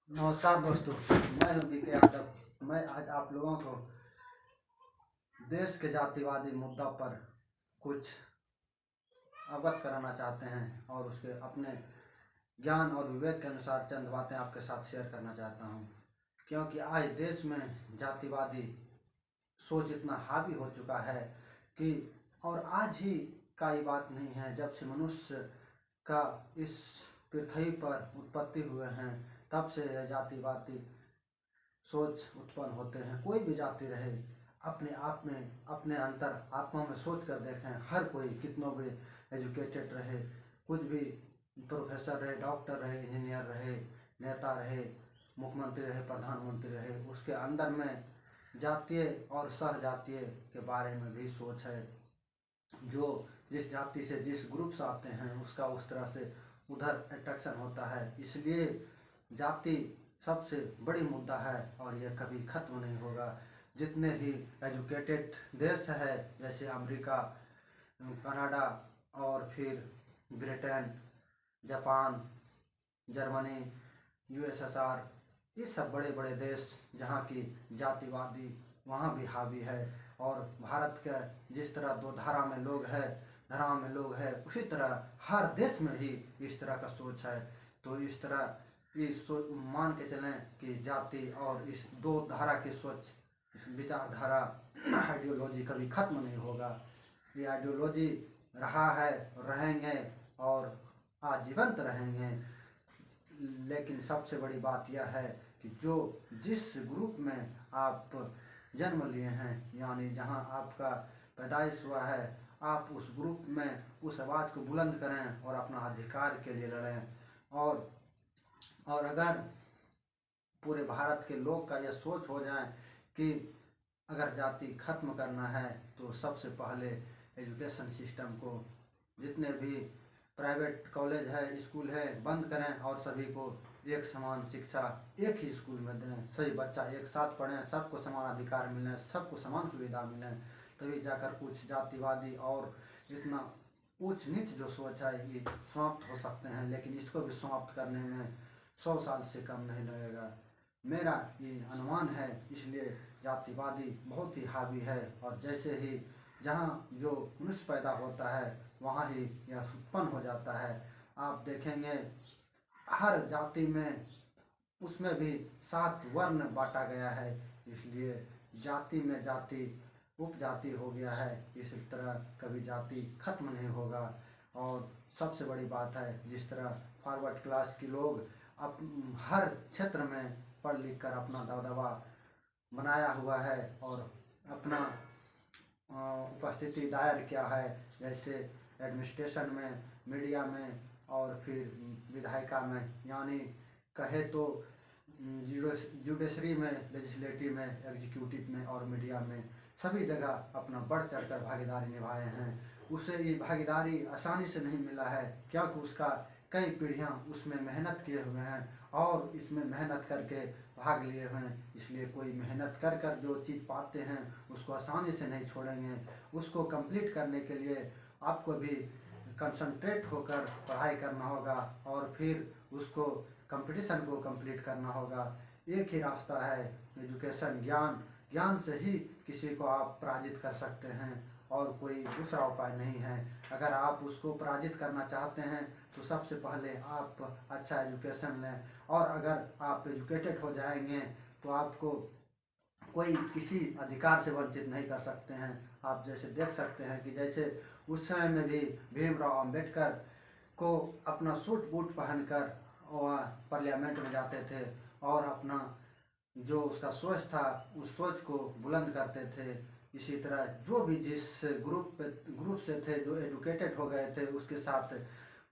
नमस्कार दोस्तों, मैं हूं बीके यादव। मैं आज आप लोगों को देश के जातिवादी मुद्दा पर कुछ अवगत कराना चाहते हैं और उसके अपने ज्ञान और विवेक के अनुसार चंद बातें आपके साथ शेयर करना चाहता हूं। क्योंकि आज देश में जातिवादी सोच इतना हावी हो चुका है कि और आज ही का ये बात नहीं है, जब से मनुष्य का इस पृथ्वी पर उत्पत्ति हुए हैं तब से यह जातिवादी सोच उत्पन्न होते हैं। कोई भी जाति रहे, अपने आप में अपने अंतर आत्मा में सोच कर देखें। हर कोई कितनों भी एजुकेटेड रहे, कुछ भी प्रोफेसर रहे, डॉक्टर रहे, इंजीनियर रहे, नेता रहे, मुख्यमंत्री रहे, प्रधानमंत्री रहे, उसके अंदर में जातीय और सहजातीय के बारे में भी सोच है। जो जिस जाति से जिस ग्रुप से आते हैं उसका उस तरह से उधर अट्रैक्शन होता है। इसलिए जाति सबसे बड़ी मुद्दा है और यह कभी ख़त्म नहीं होगा। जितने ही एजुकेटेड देश है जैसे अमेरिका, कनाडा और फिर ब्रिटेन, जापान, जर्मनी, यूएसएसआर, ये सब बड़े बड़े देश जहाँ की जातिवादी वहाँ भी हावी है। और भारत के जिस तरह दो धारा में लोग है उसी तरह हर देश में ही इस तरह का सोच है। तो इस तरह इस सोच मान के चलें कि जाति और इस दो धारा की सोच विचारधारा आइडियोलॉजी कभी ख़त्म नहीं होगा। ये आइडियोलॉजी रहा है, रहेंगे और आजीवंत रहेंगे। लेकिन सबसे बड़ी बात यह है कि जो जिस ग्रुप में आप जन्म लिए हैं, यानी जहां आपका पैदाइश हुआ है, आप उस ग्रुप में उस आवाज़ को बुलंद करें और अपना अधिकार के लिए लड़ें। और अगर पूरे भारत के लोग का यह सोच हो जाए कि अगर जाति खत्म करना है तो सबसे पहले एजुकेशन सिस्टम को, जितने भी प्राइवेट कॉलेज है, स्कूल है, बंद करें और सभी को एक समान शिक्षा एक ही स्कूल में दें। सभी बच्चा एक साथ पढ़ें, सबको समान अधिकार मिलें, सबको समान सुविधा मिलें, तभी जाकर कुछ जातिवादी और इतना ऊंच नीच जो सोच है ये समाप्त हो सकते हैं। लेकिन इसको भी समाप्त करने में 100 साल से कम नहीं लगेगा, मेरा ये अनुमान है। इसलिए जातिवादी बहुत ही हावी है और जैसे ही जहाँ जो मनुष्य पैदा होता है वहाँ ही यह उत्पन्न हो जाता है। आप देखेंगे हर जाति में उसमें भी 7 वर्ण बांटा गया है। इसलिए जाति में जाति उपजाति हो गया है। इस तरह कभी जाति खत्म नहीं होगा। और सबसे बड़ी बात है, जिस तरह फॉरवर्ड क्लास के लोग अब हर क्षेत्र में पढ़ लिख कर अपना दबदबा बनाया हुआ है और अपना उपस्थिति दायर किया है, जैसे एडमिनिस्ट्रेशन में, मीडिया में और फिर विधायिका में, यानी कहे तो जुडिशरी में, लेजिस्लेटिव में, एग्जीक्यूटिव में और मीडिया में, सभी जगह अपना बढ़ चढ़ कर भागीदारी निभाए हैं। उसे ये भागीदारी आसानी से नहीं मिला है क्योंकि उसका कई पीढ़ियां उसमें मेहनत किए हुए हैं और इसमें मेहनत करके भाग लिए हुए हैं। इसलिए कोई मेहनत कर कर जो चीज़ पाते हैं उसको आसानी से नहीं छोड़ेंगे। उसको कंप्लीट करने के लिए आपको भी कंसंट्रेट होकर पढ़ाई करना होगा और फिर उसको कंपटीशन को कंप्लीट करना होगा। एक ही रास्ता है एजुकेशन, ज्ञान। ज्ञान से ही किसी को आप पराजित कर सकते हैं और कोई दूसरा उपाय नहीं है। अगर आप उसको पराजित करना चाहते हैं तो सबसे पहले आप अच्छा एजुकेशन लें। और अगर आप एजुकेटेड हो जाएंगे तो आपको कोई किसी अधिकार से वंचित नहीं कर सकते हैं। आप जैसे देख सकते हैं कि जैसे उस समय में भी भीमराव अंबेडकर को अपना सूट बूट पहनकर वह पार्लियामेंट में जाते थे और अपना जो उसका सोच था उस सोच को बुलंद करते थे। इसी तरह जो भी जिस ग्रुप से थे, जो एजुकेटेड हो गए थे, उसके साथ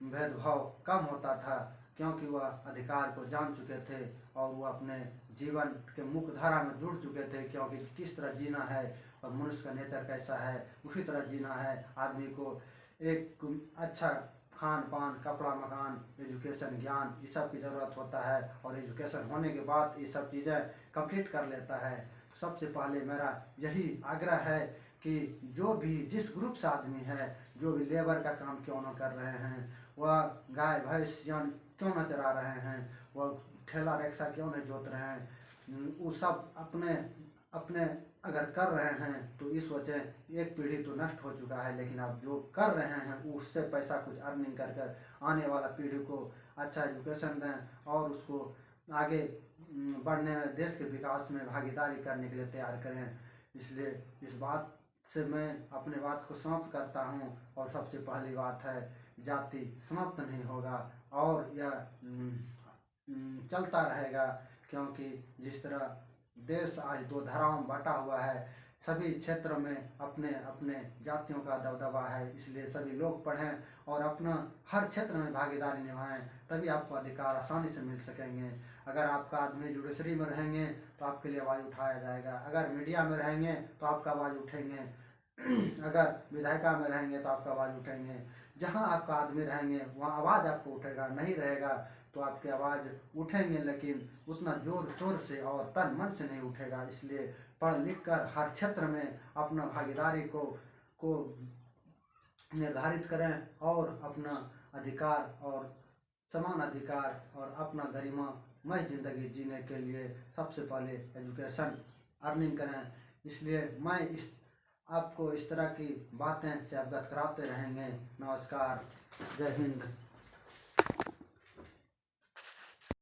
भेदभाव कम होता था क्योंकि वह अधिकार को जान चुके थे और वह अपने जीवन के मुख्य धारा में जुड़ चुके थे। क्योंकि किस तरह जीना है और मनुष्य का नेचर कैसा है उसी तरह जीना है। आदमी को एक अच्छा खान पान, कपड़ा, मकान, एजुकेशन, ज्ञान, ये सब की ज़रूरत होता है और एजुकेशन होने के बाद ये सब चीज़ें कंप्लीट कर लेता है। सबसे पहले मेरा यही आग्रह है कि जो भी जिस ग्रुप से आदमी है, जो भी लेबर का काम क्यों न कर रहे हैं, वह गाय भैंस या क्यों न चरा रहे हैं, वह ठेला रिक्शा क्यों नहीं जोत रहे हैं, वो सब अपने अपने अगर कर रहे हैं तो इस वजह एक पीढ़ी तो नष्ट हो चुका है, लेकिन अब जो कर रहे हैं उससे पैसा कुछ अर्निंग कर कर आने वाला पीढ़ी को अच्छा एजुकेशन दें और उसको आगे बढ़ने में, देश के विकास में भागीदारी करने के लिए तैयार करें। इसलिए इस बात से मैं अपने बात को समाप्त करता हूँ। और सबसे पहली बात है, जाति समाप्त नहीं होगा और यह चलता रहेगा, क्योंकि जिस तरह देश आज दो धाराओं में बटा हुआ है, सभी क्षेत्रों में अपने अपने जातियों का दबदबा है। इसलिए सभी लोग पढ़ें और अपना हर क्षेत्र में भागीदारी निभाएं, तभी आपको अधिकार आसानी से मिल सकेंगे। अगर आपका आदमी जुडिशरी में रहेंगे तो आपके लिए आवाज़ उठाया जाएगा, अगर मीडिया में रहेंगे तो आपका आवाज़ उठेंगे, अगर विधायिका में रहेंगे तो आपका आवाज़ उठेंगे। जहाँ आपका आदमी रहेंगे वहाँ आवाज़ आपको उठेगा, नहीं रहेगा तो आपकी आवाज़ उठेंगे लेकिन उतना जोर शोर से और तन मन से नहीं उठेगा। इसलिए पढ़ लिख कर हर क्षेत्र में अपना भागीदारी को निर्धारित करें और अपना अधिकार और समान अधिकार और अपना गरिमामय ज़िंदगी जीने के लिए सबसे पहले एजुकेशन अर्निंग करें। इसलिए मैं आपको इस तरह की बातें से अवगत कराते रहेंगे। नमस्कार, जय हिंद।